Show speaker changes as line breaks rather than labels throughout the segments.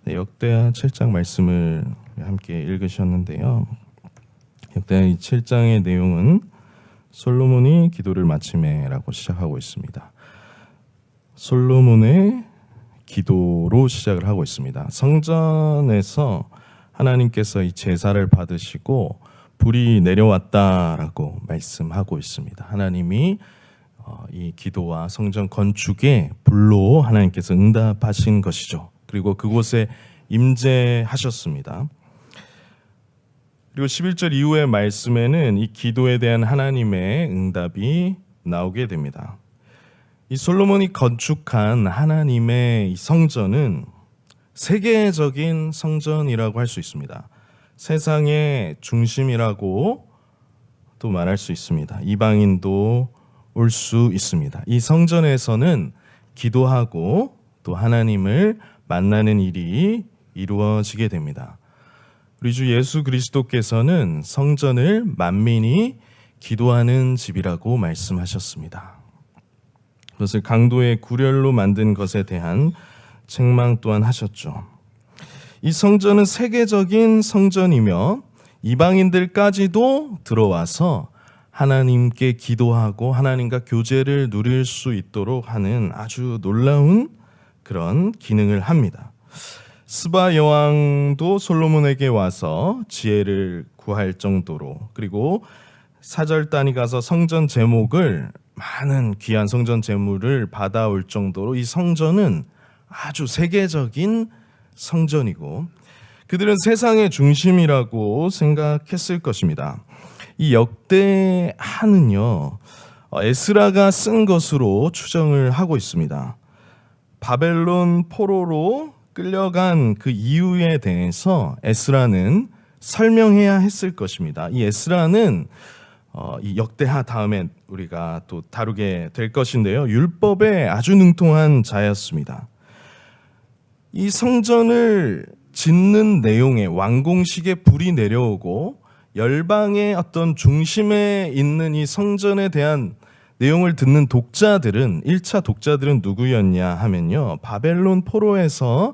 네, 역대하 7장 말씀을 함께 읽으셨는데요. 역대하 7장의 내용은 솔로몬이 기도를 마침에라고 시작하고 있습니다. 솔로몬의 기도로 시작을 하고 있습니다. 성전에서 하나님께서 이 제사를 받으시고 불이 내려왔다라고 말씀하고 있습니다. 하나님이 이 기도와 성전 건축에 불로 하나님께서 응답하신 것이죠. 그리고 그곳에 임재하셨습니다. 그리고 11절 이후의 말씀에는 이 기도에 대한 하나님의 응답이 나오게 됩니다. 이 솔로몬이 건축한 하나님의 이 성전은 세계적인 성전이라고 할 수 있습니다. 세상의 중심이라고 또 말할 수 있습니다. 이방인도 올 수 있습니다. 이 성전에서는 기도하고 또 하나님을 만나는 일이 이루어지게 됩니다. 우리 주 예수 그리스도께서는 성전을 만민이 기도하는 집이라고 말씀하셨습니다. 그것을 강도의 구렬로 만든 것에 대한 책망 또한 하셨죠. 이 성전은 세계적인 성전이며 이방인들까지도 들어와서 하나님께 기도하고 하나님과 교제를 누릴 수 있도록 하는 아주 놀라운 그런 기능을 합니다. 스바 여왕도 솔로몬에게 와서 지혜를 구할 정도로, 그리고 사절단이 가서 성전 제목을 많은 귀한 성전 제물을 받아올 정도로 이 성전은 아주 세계적인 성전이고 그들은 세상의 중심이라고 생각했을 것입니다. 이 역대하는요, 에스라가 쓴 것으로 추정을 하고 있습니다. 바벨론 포로로 끌려간 그 이유에 대해서 에스라는 설명해야 했을 것입니다. 이 에스라는 이 역대하 다음에 우리가 또 다루게 될 것인데요, 율법에 아주 능통한 자였습니다. 이 성전을 짓는 내용에 완공식에 불이 내려오고 열방의 어떤 중심에 있는 이 성전에 대한 내용을 듣는 독자들은 1차 독자들은 누구였냐 하면요, 바벨론 포로에서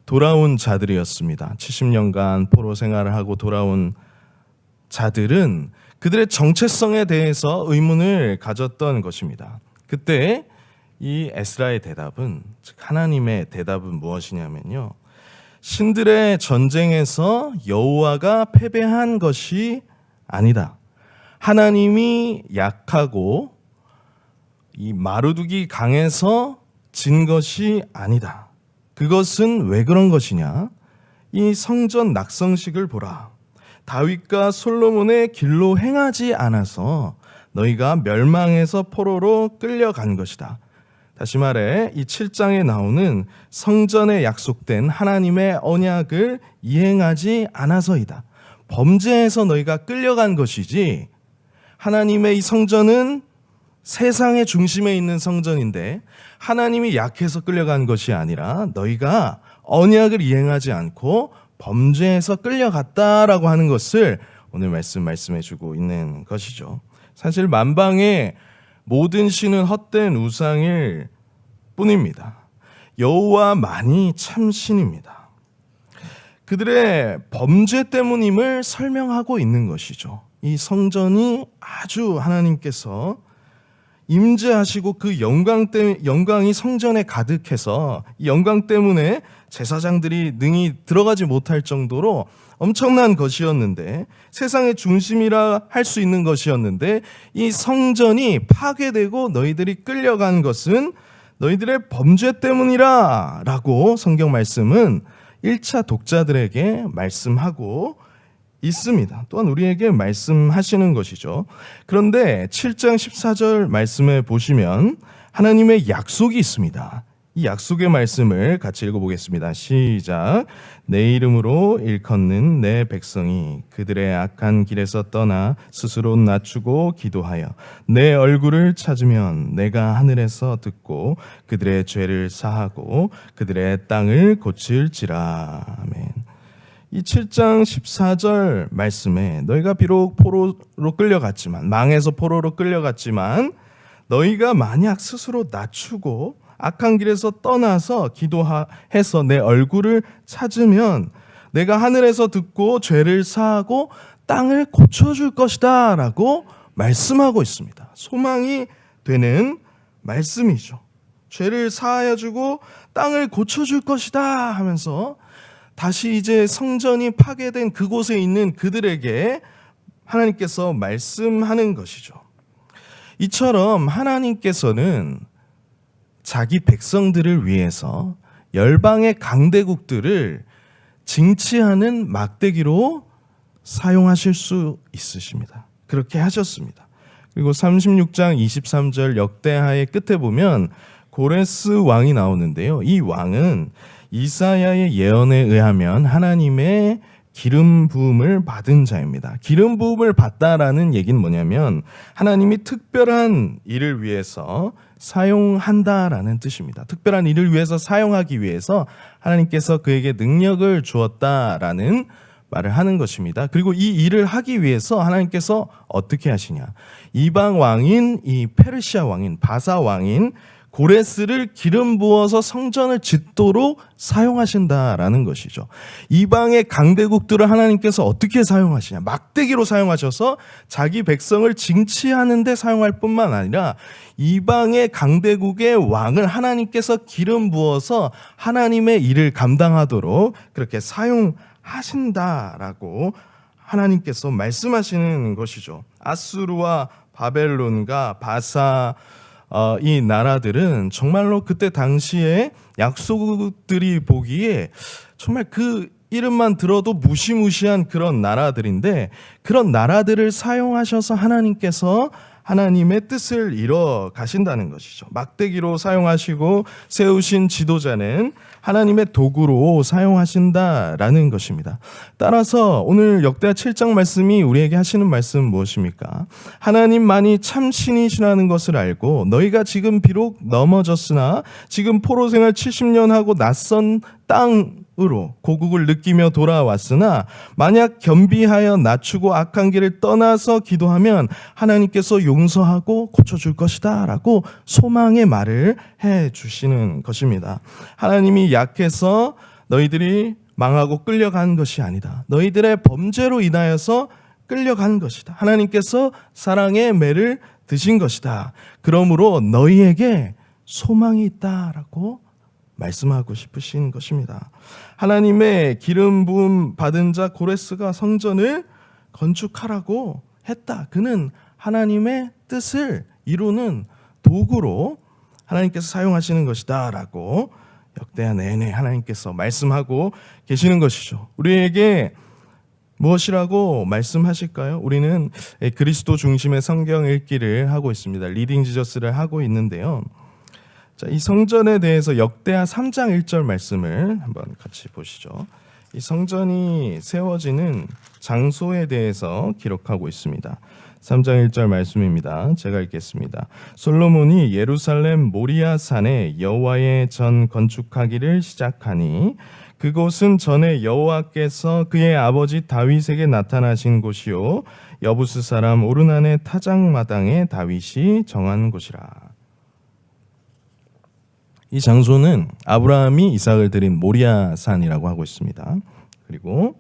돌아온 자들이었습니다. 70년간 포로 생활을 하고 돌아온 자들은 그들의 정체성에 대해서 의문을 가졌던 것입니다. 그때 이 에스라의 대답은, 즉 하나님의 대답은 무엇이냐면요, 신들의 전쟁에서 여호와가 패배한 것이 아니다. 하나님이 약하고 이 마루둑이 강해서 진 것이 아니다. 그것은 왜 그런 것이냐? 이 성전 낙성식을 보라. 다윗과 솔로몬의 길로 행하지 않아서 너희가 멸망해서 포로로 끌려간 것이다. 다시 말해 이 7장에 나오는 성전에 약속된 하나님의 언약을 이행하지 않아서이다. 범죄해서 너희가 끌려간 것이지, 하나님의 이 성전은 세상의 중심에 있는 성전인데 하나님이 약해서 끌려간 것이 아니라 너희가 언약을 이행하지 않고 범죄해서 끌려갔다라고 하는 것을 오늘 말씀해 주고 있는 것이죠. 사실 만방의 모든 신은 헛된 우상일 뿐입니다. 여호와만이 참 신입니다. 그들의 범죄 때문임을 설명하고 있는 것이죠. 이 성전이 아주 하나님께서 임재하시고 그 영광이 성전에 가득해서 이 영광 때문에 제사장들이 능히 들어가지 못할 정도로 엄청난 것이었는데, 세상의 중심이라 할 수 있는 것이었는데, 이 성전이 파괴되고 너희들이 끌려간 것은 너희들의 범죄 때문이라 라고 성경 말씀은 1차 독자들에게 말씀하고 있습니다. 또한 우리에게 말씀하시는 것이죠. 그런데 7장 14절 말씀에 보시면 하나님의 약속이 있습니다. 이 약속의 말씀을 같이 읽어보겠습니다. 시작. 내 이름으로 일컫는 내 백성이 그들의 악한 길에서 떠나 스스로 낮추고 기도하여 내 얼굴을 찾으면 내가 하늘에서 듣고 그들의 죄를 사하고 그들의 땅을 고칠지라. 아멘. 이 7장 14절 말씀에 너희가 비록 포로로 끌려갔지만, 망해서 포로로 끌려갔지만 너희가 만약 스스로 낮추고 악한 길에서 떠나서 기도해서 내 얼굴을 찾으면 내가 하늘에서 듣고 죄를 사하고 땅을 고쳐줄 것이다 라고 말씀하고 있습니다. 소망이 되는 말씀이죠. 죄를 사하여 주고 땅을 고쳐줄 것이다 하면서 다시 이제 성전이 파괴된 그곳에 있는 그들에게 하나님께서 말씀하는 것이죠. 이처럼 하나님께서는 자기 백성들을 위해서 열방의 강대국들을 징치하는 막대기로 사용하실 수 있으십니다. 그렇게 하셨습니다. 그리고 36장 23절 역대하의 끝에 보면 고레스 왕이 나오는데요. 이 왕은 이사야의 예언에 의하면 하나님의 기름 부음을 받은 자입니다. 기름 부음을 받다라는 얘기는 뭐냐면 하나님이 특별한 일을 위해서 사용한다라는 뜻입니다. 특별한 일을 위해서 사용하기 위해서 하나님께서 그에게 능력을 주었다라는 말을 하는 것입니다. 그리고 이 일을 하기 위해서 하나님께서 어떻게 하시냐? 이방 왕인 이 페르시아 왕인 바사 왕인 고레스를 기름 부어서 성전을 짓도록 사용하신다라는 것이죠. 이방의 강대국들을 하나님께서 어떻게 사용하시냐? 막대기로 사용하셔서 자기 백성을 징치하는 데 사용할 뿐만 아니라 이방의 강대국의 왕을 하나님께서 기름 부어서 하나님의 일을 감당하도록 그렇게 사용하신다라고 하나님께서 말씀하시는 것이죠. 아수르와 바벨론과 바사 이 나라들은 정말로 그때 당시에 약소국들이 보기에 정말 그 이름만 들어도 무시무시한 그런 나라들인데 그런 나라들을 사용하셔서 하나님께서 하나님의 뜻을 이뤄 가신다는 것이죠. 막대기로 사용하시고 세우신 지도자는 하나님의 도구로 사용하신다라는 것입니다. 따라서 오늘 역대하 7장 말씀이 우리에게 하시는 말씀은 무엇입니까? 하나님만이 참 신이시라는 것을 알고 너희가 지금 비록 넘어졌으나 지금 포로 생활 70년 하고 낯선 땅으로 고국을 느끼며 돌아왔으나 만약 겸비하여 낮추고 악한 길을 떠나서 기도하면 하나님께서 용서하고 고쳐줄 것이다 라고 소망의 말을 해주시는 것입니다. 하나님이 약해서 너희들이 망하고 끌려간 것이 아니다. 너희들의 범죄로 인하여서 끌려간 것이다. 하나님께서 사랑의 매를 드신 것이다. 그러므로 너희에게 소망이 있다라고 말씀하고 싶으신 것입니다. 하나님의 기름 부음 받은 자 고레스가 성전을 건축하라고 했다. 그는 하나님의 뜻을 이루는 도구로 하나님께서 사용하시는 것이다 라고 역대하 내내 하나님께서 말씀하고 계시는 것이죠. 우리에게 무엇이라고 말씀하실까요? 우리는 그리스도 중심의 성경 읽기를 하고 있습니다. 리딩 지저스를 하고 있는데요. 자, 이 성전에 대해서 역대하 3장 1절 말씀을 한번 같이 보시죠. 이 성전이 세워지는 장소에 대해서 기록하고 있습니다. 3장 1절 말씀입니다. 제가 읽겠습니다. 솔로몬이 예루살렘 모리아 산에 여호와의 전 건축하기를 시작하니 그곳은 전에 여호와께서 그의 아버지 다윗에게 나타나신 곳이요 여부스 사람 오르난의 타작마당에 다윗이 정한 곳이라. 이 장소는 아브라함이 이삭을 드린 모리아 산이라고 하고 있습니다. 그리고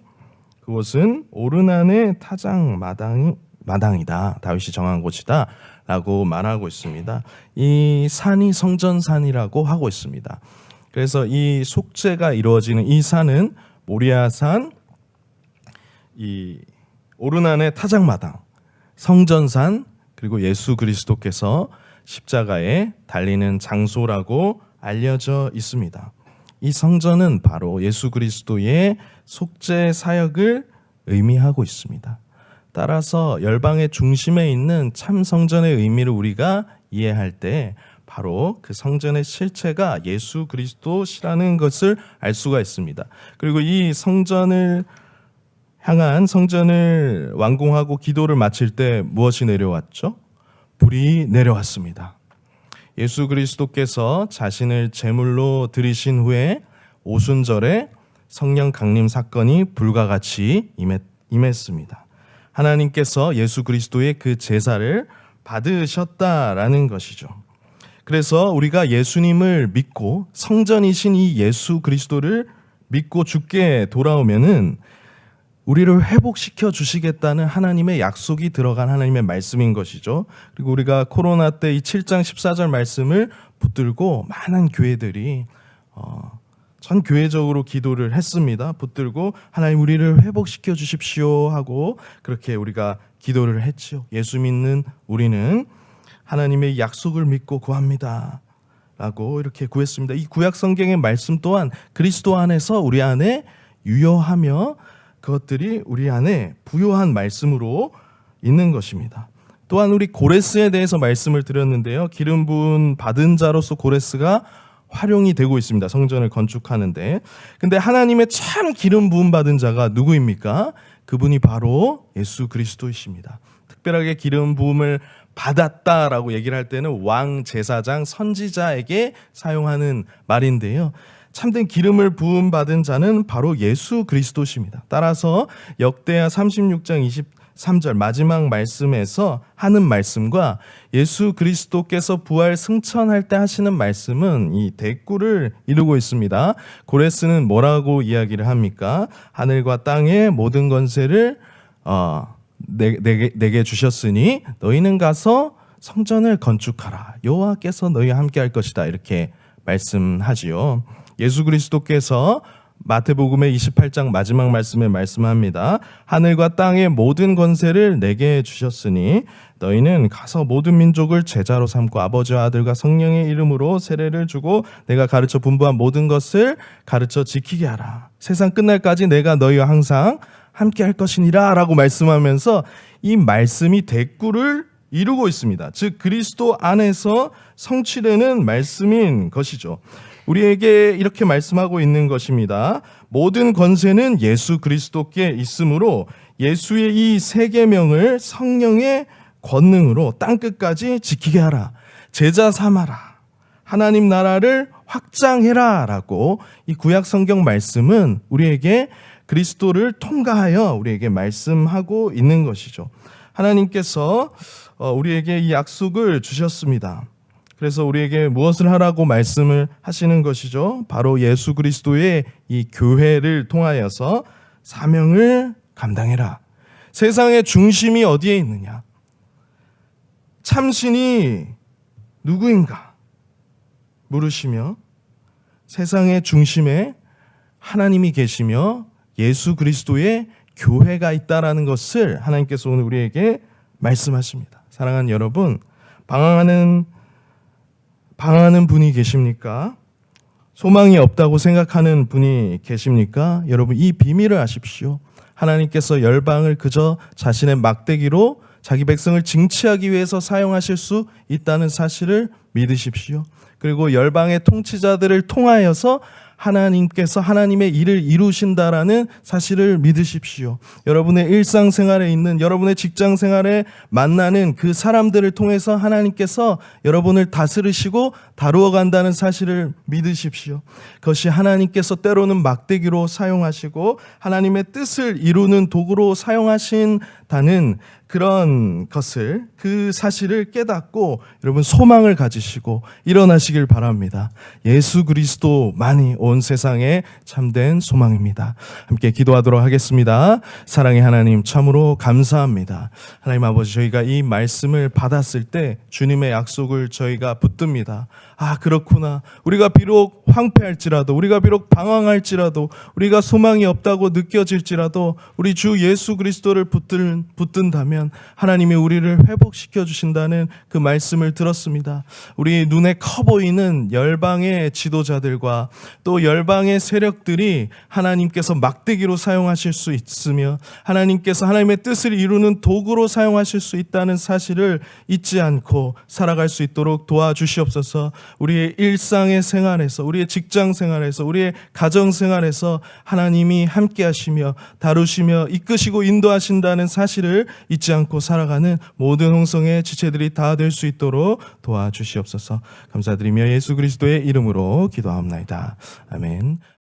그곳은 오르난의 타작마당이다. 다윗이 정한 곳이다 라고 말하고 있습니다. 이 산이 성전산이라고 하고 있습니다. 그래서 이 속죄가 이루어지는 이 산은 모리아산, 이 오르난의 타작마당, 성전산, 그리고 예수 그리스도께서 십자가에 달리는 장소라고 알려져 있습니다. 이 성전은 바로 예수 그리스도의 속죄 사역을 의미하고 있습니다. 따라서 열방의 중심에 있는 참 성전의 의미를 우리가 이해할 때 바로 그 성전의 실체가 예수 그리스도시라는 것을 알 수가 있습니다. 그리고 이 성전을 향한 성전을 완공하고 기도를 마칠 때 무엇이 내려왔죠? 불이 내려왔습니다. 예수 그리스도께서 자신을 제물로 드리신 후에 오순절에 성령 강림 사건이 불과 같이 임했습니다. 하나님께서 예수 그리스도의 그 제사를 받으셨다라는 것이죠. 그래서 우리가 예수님을 믿고 성전이신 이 예수 그리스도를 믿고 죽게 돌아오면은 우리를 회복시켜 주시겠다는 하나님의 약속이 들어간 하나님의 말씀인 것이죠. 그리고 우리가 코로나 때 이 7장 14절 말씀을 붙들고 많은 교회들이 전 교회적으로 기도를 했습니다. 붙들고 하나님 우리를 회복시켜 주십시오 하고 그렇게 우리가 기도를 했지요. 예수 믿는 우리는 하나님의 약속을 믿고 구합니다 라고 이렇게 구했습니다. 이 구약 성경의 말씀 또한 그리스도 안에서 우리 안에 유효하며 그것들이 우리 안에 부요한 말씀으로 있는 것입니다. 또한 우리 고레스에 대해서 말씀을 드렸는데요. 기름 부은 받은 자로서 고레스가 활용이 되고 있습니다. 성전을 건축하는데. 근데 하나님의 참 기름 부음 받은 자가 누구입니까? 그분이 바로 예수 그리스도이십니다. 특별하게 기름 부음을 받았다라고 얘기를 할 때는 왕, 제사장, 선지자에게 사용하는 말인데요. 참된 기름을 부음 받은 자는 바로 예수 그리스도십니다. 따라서 역대하 36장 23절 마지막 말씀에서 하는 말씀과 예수 그리스도께서 부활 승천할 때 하시는 말씀은 이 대꾸를 이루고 있습니다. 고레스는 뭐라고 이야기를 합니까? 하늘과 땅의 모든 권세를 내게 주셨으니 너희는 가서 성전을 건축하라. 여호와께서 너희와 함께 할 것이다. 이렇게 말씀하지요. 예수 그리스도께서 마태복음의 28장 마지막 말씀에 말씀합니다. 하늘과 땅의 모든 권세를 내게 주셨으니 너희는 가서 모든 민족을 제자로 삼고 아버지와 아들과 성령의 이름으로 세례를 주고 내가 가르쳐 분부한 모든 것을 가르쳐 지키게 하라. 세상 끝날까지 내가 너희와 항상 함께 할 것이니라 라고 말씀하면서 이 말씀이 대꾸를 이루고 있습니다. 즉 그리스도 안에서 성취되는 말씀인 것이죠. 우리에게 이렇게 말씀하고 있는 것입니다. 모든 권세는 예수 그리스도께 있으므로 예수의 이 세 계명을 성령의 권능으로 땅끝까지 지키게 하라. 제자 삼아라. 하나님 나라를 확장해라 라고 이 구약 성경 말씀은 우리에게 그리스도를 통과하여 우리에게 말씀하고 있는 것이죠. 하나님께서 우리에게 이 약속을 주셨습니다. 그래서 우리에게 무엇을 하라고 말씀을 하시는 것이죠. 바로 예수 그리스도의 이 교회를 통하여서 사명을 감당해라. 세상의 중심이 어디에 있느냐? 참신이 누구인가? 물으시며 세상의 중심에 하나님이 계시며 예수 그리스도의 교회가 있다라는 것을 하나님께서 오늘 우리에게 말씀하십니다. 사랑하는 여러분, 방황하는 분이 계십니까? 소망이 없다고 생각하는 분이 계십니까? 여러분, 이 비밀을 아십시오. 하나님께서 열방을 그저 자신의 막대기로 자기 백성을 징치하기 위해서 사용하실 수 있다는 사실을 믿으십시오. 그리고 열방의 통치자들을 통하여서 하나님께서 하나님의 일을 이루신다라는 사실을 믿으십시오. 여러분의 일상생활에 있는 여러분의 직장생활에 만나는 그 사람들을 통해서 하나님께서 여러분을 다스리시고 다루어 간다는 사실을 믿으십시오. 그것이 하나님께서 때로는 막대기로 사용하시고 하나님의 뜻을 이루는 도구로 사용하신다는 그런 것을 그 사실을 깨닫고 여러분 소망을 가지시고 일어나시길 바랍니다. 예수 그리스도만이 온 세상에 참된 소망입니다. 함께 기도하도록 하겠습니다. 사랑의 하나님 참으로 감사합니다. 하나님 아버지 저희가 이 말씀을 받았을 때 주님의 약속을 저희가 붙듭니다. 아 그렇구나. 우리가 비록 황폐할지라도 우리가 비록 방황할지라도 우리가 소망이 없다고 느껴질지라도 우리 주 예수 그리스도를 붙든다면 하나님이 우리를 회복시켜 주신다는 그 말씀을 들었습니다. 우리 눈에 커 보이는 열방의 지도자들과 또 열방의 세력들이 하나님께서 막대기로 사용하실 수 있으며 하나님께서 하나님의 뜻을 이루는 도구로 사용하실 수 있다는 사실을 잊지 않고 살아갈 수 있도록 도와주시옵소서. 우리의 일상의 생활에서 우리의 직장 생활에서 우리의 가정 생활에서 하나님이 함께 하시며 다루시며 이끄시고 인도하신다는 사실을 잊지 않고 살아가는 모든 홍성의 지체들이 다 될 수 있도록 도와주시옵소서. 감사드리며 예수 그리스도의 이름으로 기도하옵나이다. 아멘.